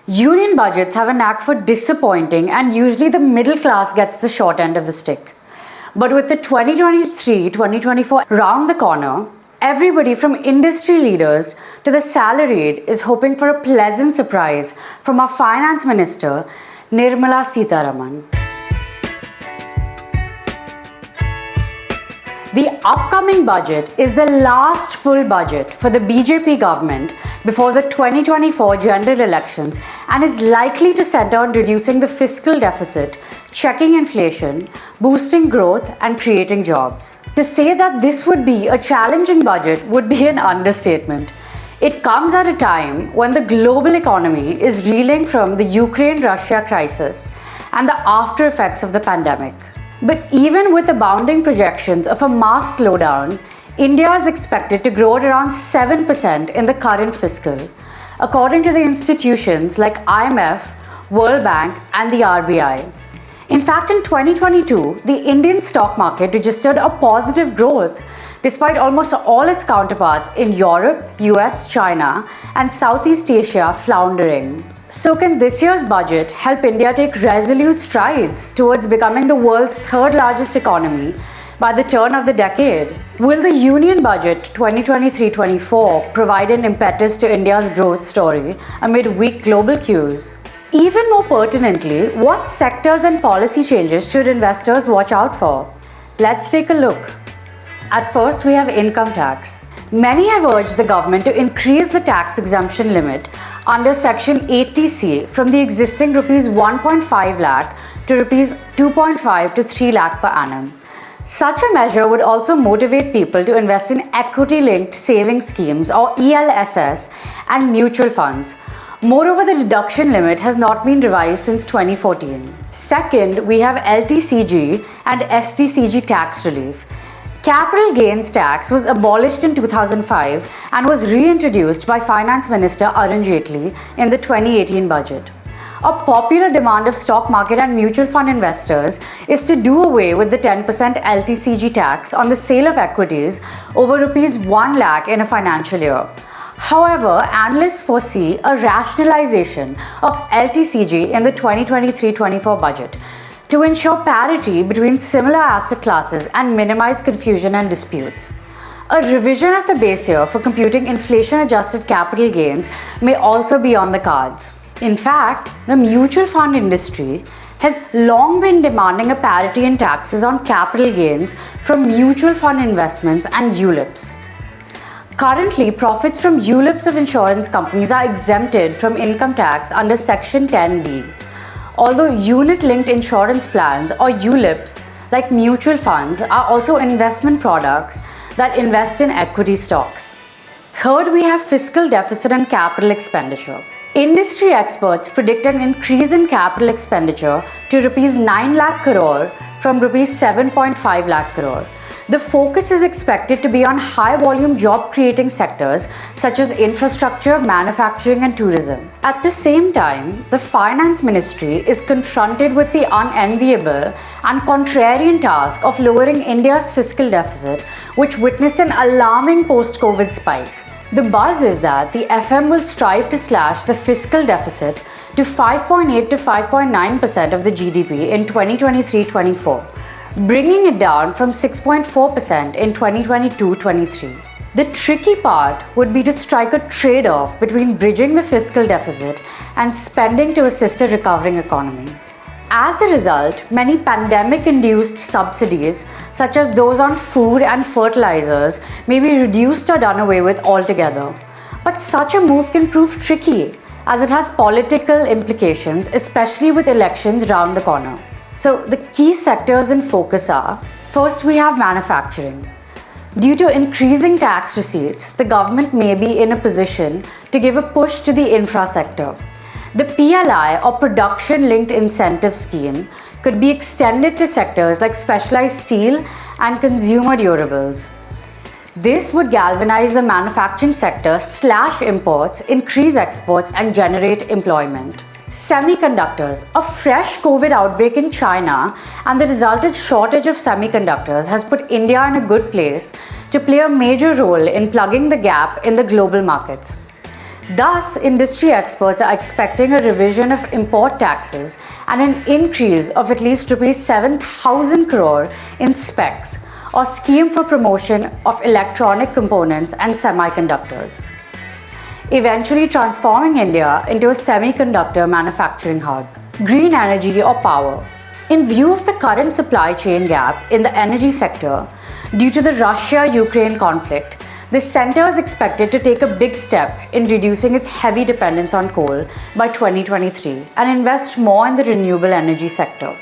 Union budgets have a knack for disappointing, and usually the middle class gets the short end of the stick. But with the 2023-2024 round the corner, everybody from industry leaders to the salaried is hoping for a pleasant surprise from our Finance Minister, Nirmala Sitharaman. The upcoming budget is the last full budget for the BJP government before the 2024 general elections and is likely to center on reducing the fiscal deficit, checking inflation, boosting growth and creating jobs. To say that this would be a challenging budget would be an understatement. It comes at a time when the global economy is reeling from the Ukraine-Russia crisis and the after effects of the pandemic. But even with abounding projections of a mass slowdown, India is expected to grow at around 7% in the current fiscal, according to the institutions like IMF, World Bank, and the RBI. In fact, in 2022, the Indian stock market registered a positive growth despite almost all its counterparts in Europe, US, China, and Southeast Asia floundering. So can this year's budget help India take resolute strides towards becoming the world's third largest economy by the turn of the decade? Will the Union Budget 2023-24 provide an impetus to India's growth story amid weak global cues? Even more pertinently, what sectors and policy changes should investors watch out for? Let's take a look. At first, we have income tax. Many have urged the government to increase the tax exemption limit under Section 80C from the existing Rs 1.5 lakh to Rs 2.5 to 3 lakh per annum. Such a measure would also motivate people to invest in equity-linked savings schemes or ELSS and mutual funds. Moreover, the deduction limit has not been revised since 2014. Second, we have LTCG and STCG tax relief. Capital gains tax was abolished in 2005 and was reintroduced by Finance Minister Arun Jaitley in the 2018 budget. A popular demand of stock market and mutual fund investors is to do away with the 10% LTCG tax on the sale of equities over Rs 1 lakh in a financial year. However, analysts foresee a rationalization of LTCG in the 2023-24 budget to ensure parity between similar asset classes and minimize confusion and disputes. A revision of the base year for computing inflation-adjusted capital gains may also be on the cards. In fact, the mutual fund industry has long been demanding a parity in taxes on capital gains from mutual fund investments and ULIPs. Currently, profits from ULIPs of insurance companies are exempted from income tax under Section 10D. Although unit-linked insurance plans or ULIPs, like mutual funds, are also investment products that invest in equity stocks. Third, we have fiscal deficit and capital expenditure. Industry experts predict an increase in capital expenditure to Rs 9 lakh crore from Rs 7.5 lakh crore. The focus is expected to be on high-volume job-creating sectors such as infrastructure, manufacturing, and tourism. At the same time, the Finance Ministry is confronted with the unenviable and contrarian task of lowering India's fiscal deficit, which witnessed an alarming post-COVID spike. The buzz is that the FM will strive to slash the fiscal deficit to 5.8 to 5.9% of the GDP in 2023-24. Bringing it down from 6.4% in 2022-23. The tricky part would be to strike a trade-off between bridging the fiscal deficit and spending to assist a recovering economy. As a result, many pandemic-induced subsidies, such as those on food and fertilizers, may be reduced or done away with altogether. But such a move can prove tricky, as it has political implications, especially with elections round the corner. So the key sectors in focus are, first we have manufacturing. Due to increasing tax receipts, the government may be in a position to give a push to the infra sector. The PLI or Production Linked Incentive Scheme could be extended to sectors like specialized steel and consumer durables. This would galvanize the manufacturing sector, slash imports, increase exports, and generate employment. Semiconductors. A fresh COVID outbreak in China and the resultant shortage of semiconductors has put India in a good place to play a major role in plugging the gap in the global markets. Thus, industry experts are expecting a revision of import taxes and an increase of at least Rs 7,000 crore in specs or scheme for promotion of electronic components and semiconductors, eventually transforming India into a semiconductor manufacturing hub. Green energy or power. In view of the current supply chain gap in the energy sector due to the Russia-Ukraine conflict, the centre is expected to take a big step in reducing its heavy dependence on coal by 2023 and invest more in the renewable energy sector.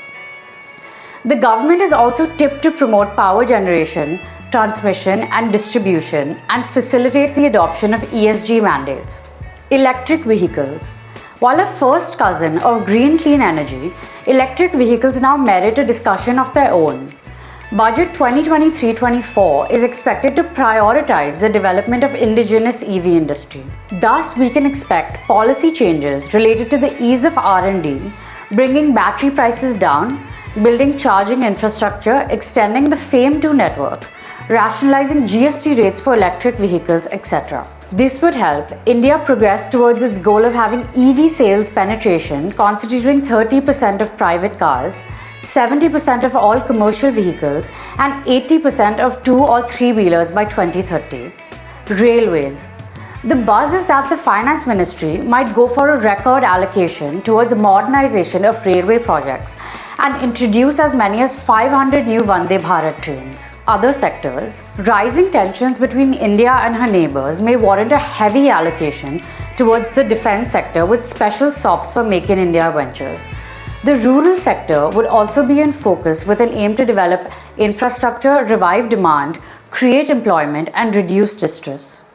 The government is also tipped to promote power generation, transmission and distribution and facilitate the adoption of ESG mandates. Electric vehicles. While a first cousin of green clean energy, electric vehicles now merit a discussion of their own. Budget 2023-24 is expected to prioritize the development of indigenous EV industry. Thus, we can expect policy changes related to the ease of R&D, bringing battery prices down, building charging infrastructure, extending the FAME2 network, rationalizing GST rates for electric vehicles, etc. This would help India progress towards its goal of having EV sales penetration constituting 30% of private cars, 70% of all commercial vehicles and 80% of 2 or 3-wheelers by 2030. Railways. The buzz is that the Finance Ministry might go for a record allocation towards the modernization of railway projects and introduce as many as 500 new Vande Bharat trains. Other sectors. Rising tensions between India and her neighbours may warrant a heavy allocation towards the defence sector with special SOPs for Make in India ventures. The rural sector would also be in focus with an aim to develop infrastructure, revive demand, create employment and reduce distress.